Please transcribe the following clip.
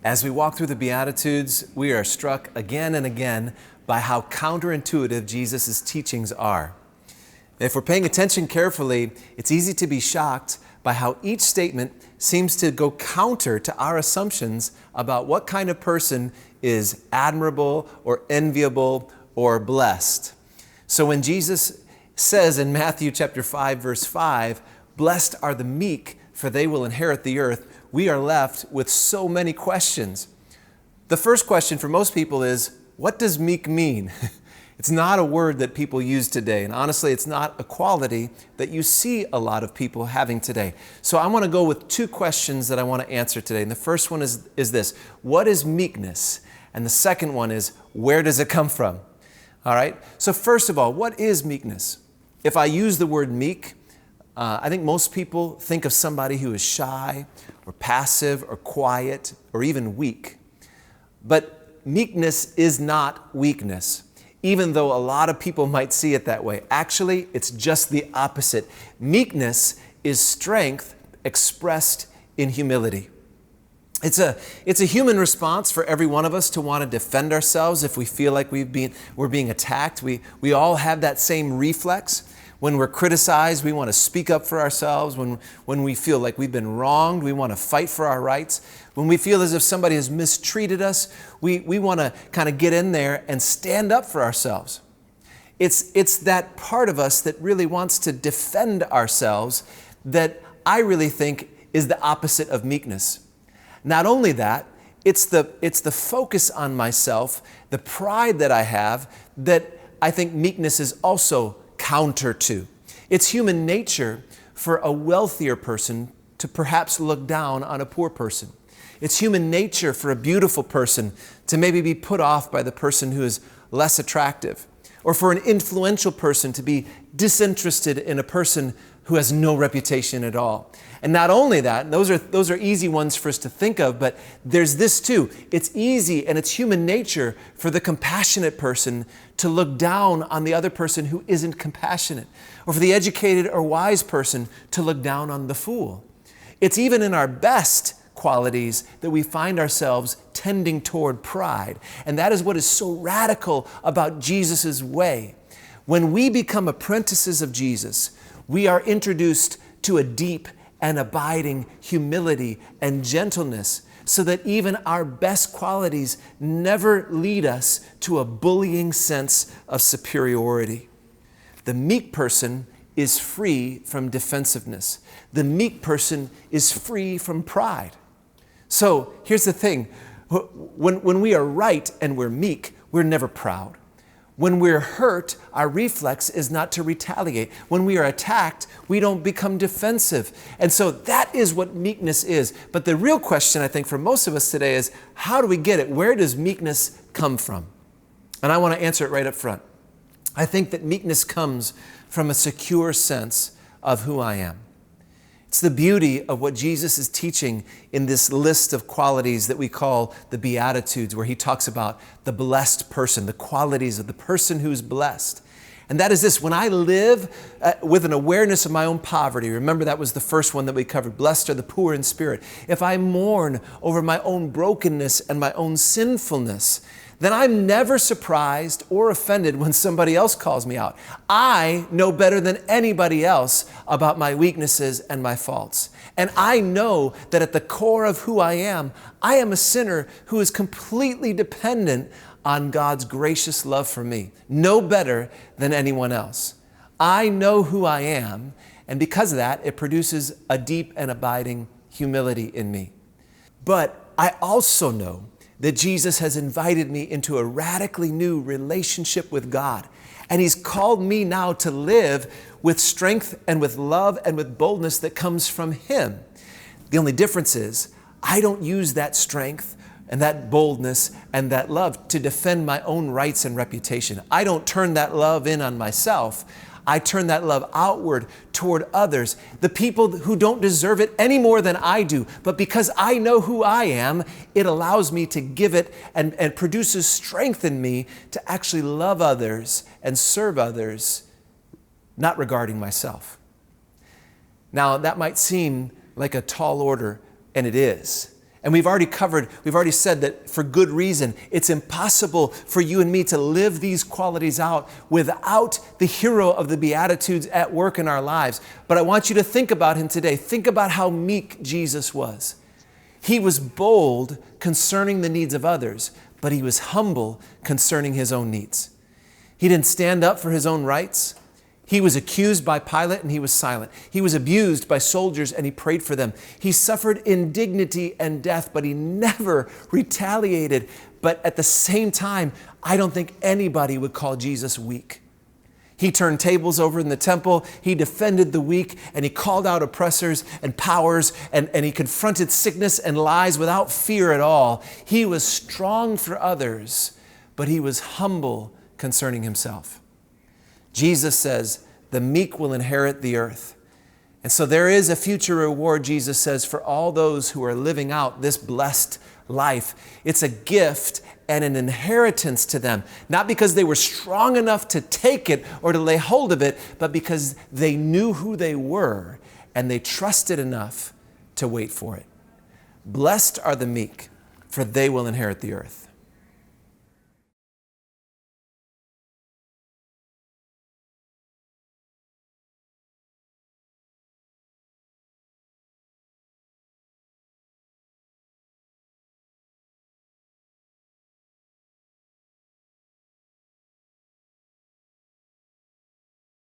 As we walk through the Beatitudes, we are struck again and again by how counterintuitive Jesus' teachings are. If we're paying attention carefully, it's easy to be shocked by how each statement seems to go counter to our assumptions about what kind of person is admirable or enviable or blessed. So when Jesus says in Matthew chapter 5, verse 5, "Blessed are the meek, for they will inherit the earth," we are left with so many questions. The first question for most people is, what does meek mean? It's not a word that people use today, and honestly, it's not a quality that you see a lot of people having today. So I want to go with two questions that I want to answer today. And the first one is this: what is meekness? And the second one is, where does it come from? All right, so first of all, what is meekness? If I use the word meek, I think most people think of somebody who is shy or passive or quiet or even weak. But meekness is not weakness, even though a lot of people might see it that way. Actually, it's just the opposite. Meekness is strength expressed in humility. It's a human response for every one of us to want to defend ourselves if we feel like we're being attacked. We all have that same reflex. When we're criticized, we want to speak up for ourselves. When we feel like we've been wronged, we want to fight for our rights. When we feel as if somebody has mistreated us, we want to kind of get in there and stand up for ourselves. It's that part of us that really wants to defend ourselves that I really think is the opposite of meekness. Not only that, it's the focus on myself, the pride that I have, that I think meekness is also counter to. It's human nature for a wealthier person to perhaps look down on a poor person. It's human nature for a beautiful person to maybe be put off by the person who is less attractive, or for an influential person to be disinterested in a person who has no reputation at all. And not only that, those are easy ones for us to think of, but there's this too. It's easy and it's human nature for the compassionate person to look down on the other person who isn't compassionate, or for the educated or wise person to look down on the fool. It's even in our best qualities that we find ourselves tending toward pride. And that is what is so radical about Jesus' way. When we become apprentices of Jesus, we are introduced to a deep and abiding humility and gentleness, so that even our best qualities never lead us to a bullying sense of superiority. The meek person is free from defensiveness. The meek person is free from pride. So here's the thing. When we are right and we're meek, we're never proud. When we're hurt, our reflex is not to retaliate. When we are attacked, we don't become defensive. And so that is what meekness is. But the real question, I think, for most of us today is, how do we get it? Where does meekness come from? And I want to answer it right up front. I think that meekness comes from a secure sense of who I am. It's the beauty of what Jesus is teaching in this list of qualities that we call the Beatitudes, where he talks about the blessed person, the qualities of the person who's blessed. And that is this: when I live with an awareness of my own poverty, remember that was the first one that we covered, blessed are the poor in spirit. If I mourn over my own brokenness and my own sinfulness, then I'm never surprised or offended when somebody else calls me out. I know better than anybody else about my weaknesses and my faults. And I know that at the core of who I am a sinner who is completely dependent on God's gracious love for me, no better than anyone else. I know who I am, and because of that, it produces a deep and abiding humility in me. But I also know that Jesus has invited me into a radically new relationship with God. And he's called me now to live with strength and with love and with boldness that comes from him. The only difference is I don't use that strength and that boldness and that love to defend my own rights and reputation. I don't turn that love in on myself. I turn that love outward toward others, the people who don't deserve it any more than I do. But because I know who I am, it allows me to give it and produces strength in me to actually love others and serve others, not regarding myself. Now, that might seem like a tall order, and it is. And we've already said that for good reason, it's impossible for you and me to live these qualities out without the hero of the Beatitudes at work in our lives. But I want you to think about him today. Think about how meek Jesus was. He was bold concerning the needs of others, but he was humble concerning his own needs. He didn't stand up for his own rights. He was accused by Pilate and he was silent. He was abused by soldiers and he prayed for them. He suffered indignity and death, but he never retaliated. But at the same time, I don't think anybody would call Jesus weak. He turned tables over in the temple. He defended the weak and he called out oppressors and powers and he confronted sickness and lies without fear at all. He was strong for others, but he was humble concerning himself. Jesus says, the meek will inherit the earth. And so there is a future reward, Jesus says, for all those who are living out this blessed life. It's a gift and an inheritance to them, not because they were strong enough to take it or to lay hold of it, but because they knew who they were and they trusted enough to wait for it. Blessed are the meek, for they will inherit the earth.